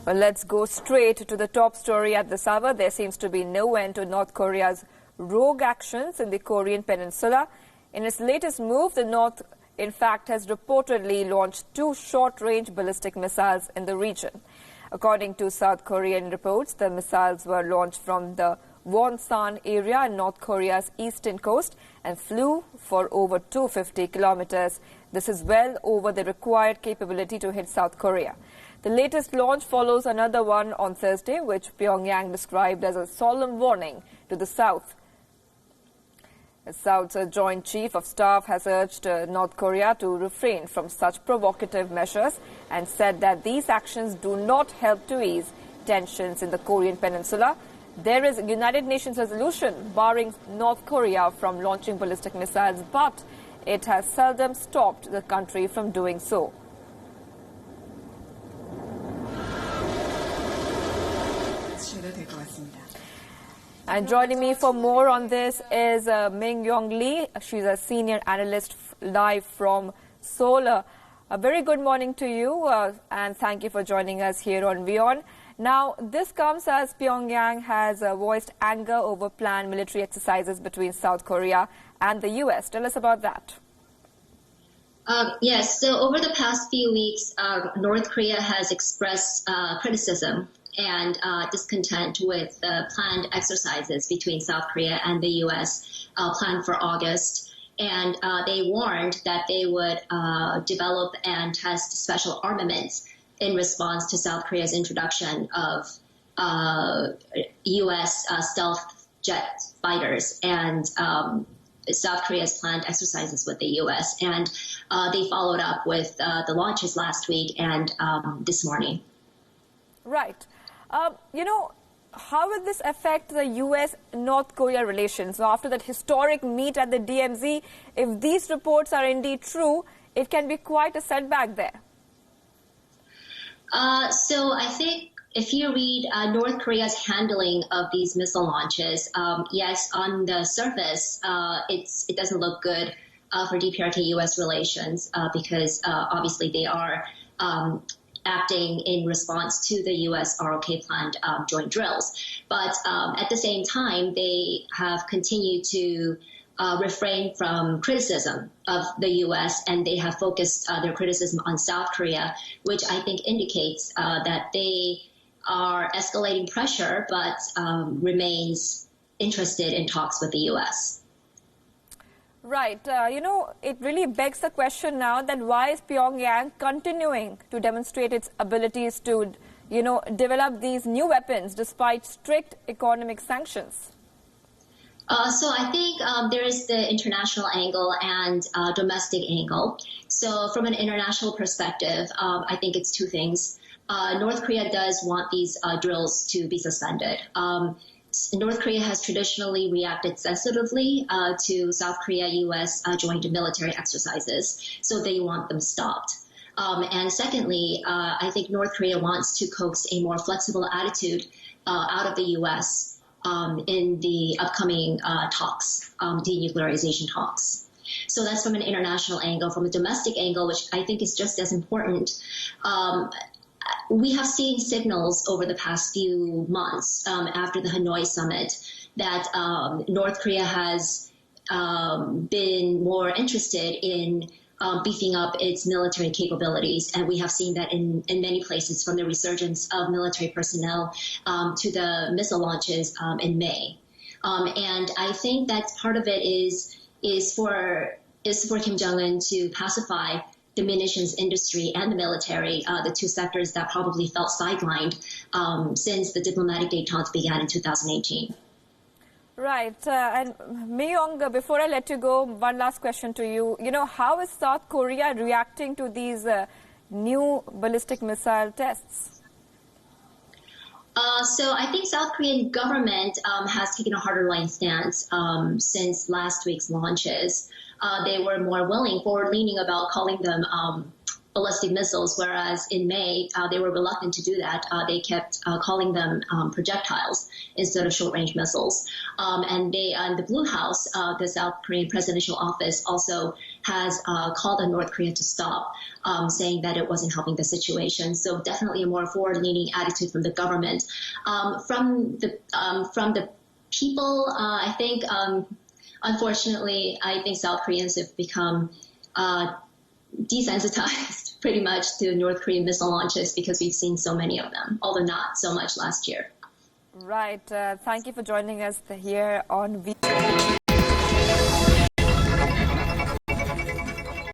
Well, let's go straight to the top story at this hour. There seems to be no end to North Korea's rogue actions in the Korean peninsula. In its latest move, the North, in fact, has reportedly launched 2 short-range ballistic missiles in the region. According to South Korean reports, the missiles were launched from the Wonsan area in North Korea's eastern coast and flew for over 250 kilometers. This is well over the required capability to hit South Korea. The latest launch follows another one on Thursday, which Pyongyang described as a solemn warning to the South. The South's Joint Chief of Staff has urged North Korea to refrain from such provocative measures and said that these actions do not help to ease tensions in the Korean peninsula. There is a United Nations resolution barring North Korea from launching ballistic missiles, but it has seldom stopped the country from doing so. And joining me for more on this is Ming-Yong Lee. She's a senior analyst live from Seoul. A very good morning to you and thank you for joining us here on WION. Now, this comes as Pyongyang has voiced anger over planned military exercises between South Korea and the U.S. Tell us about that. Yes, so over the past few weeks, North Korea has expressed criticism and discontent with the planned exercises between South Korea and the U.S. Planned for August. And they warned that they would develop and test special armaments in response to South Korea's introduction of U.S. stealth jet fighters and South Korea's planned exercises with the U.S. And they followed up with the launches last week and this morning. Right. How will this affect the U.S.-North Korea relations? So after that historic meet at the DMZ, if these reports are indeed true, it can be quite a setback there. So I think if you read North Korea's handling of these missile launches, yes, on the surface, it doesn't look good for DPRK-U.S. relations because obviously they are acting in response to the U.S. ROK planned joint drills. But at the same time, they have continued to refrain from criticism of the U.S. and they have focused their criticism on South Korea, which I think indicates that they are escalating pressure but remains interested in talks with the U.S. Right. It really begs the question now that why is Pyongyang continuing to demonstrate its abilities to, develop these new weapons despite strict economic sanctions? So I think there is the international angle and domestic angle. So from an international perspective, I think it's two things. North Korea does want these drills to be suspended. North Korea has traditionally reacted sensitively to South Korea-U.S. joint military exercises, so they want them stopped. And secondly, I think North Korea wants to coax a more flexible attitude out of the U.S. In the upcoming talks, denuclearization talks. So that's from an international angle. From a domestic angle, which I think is just as important, we have seen signals over the past few months after the Hanoi summit that North Korea has been more interested in beefing up its military capabilities. And we have seen that in many places, from the resurgence of military personnel to the missile launches in May. And I think that part of it is for Kim Jong-un to pacify the munitions industry and the military, the two sectors that probably felt sidelined since the diplomatic détente began in 2018. Right. And Ming-Yong, before I let you go, one last question to you. How is South Korea reacting to these new ballistic missile tests? So I think South Korean government has taken a harder line stance since last week's launches. They were more willing, forward-leaning about calling them ballistic missiles, whereas in May, they were reluctant to do that. They kept calling them projectiles instead of short-range missiles. And the Blue House, the South Korean presidential office, also has called on North Korea to stop, saying that it wasn't helping the situation. So definitely a more forward-leaning attitude from the government. From the people, I think, unfortunately, I think South Koreans have become desensitized pretty much to North Korean missile launches because we've seen so many of them, although not so much last year. Right. Thank you for joining us here on WION.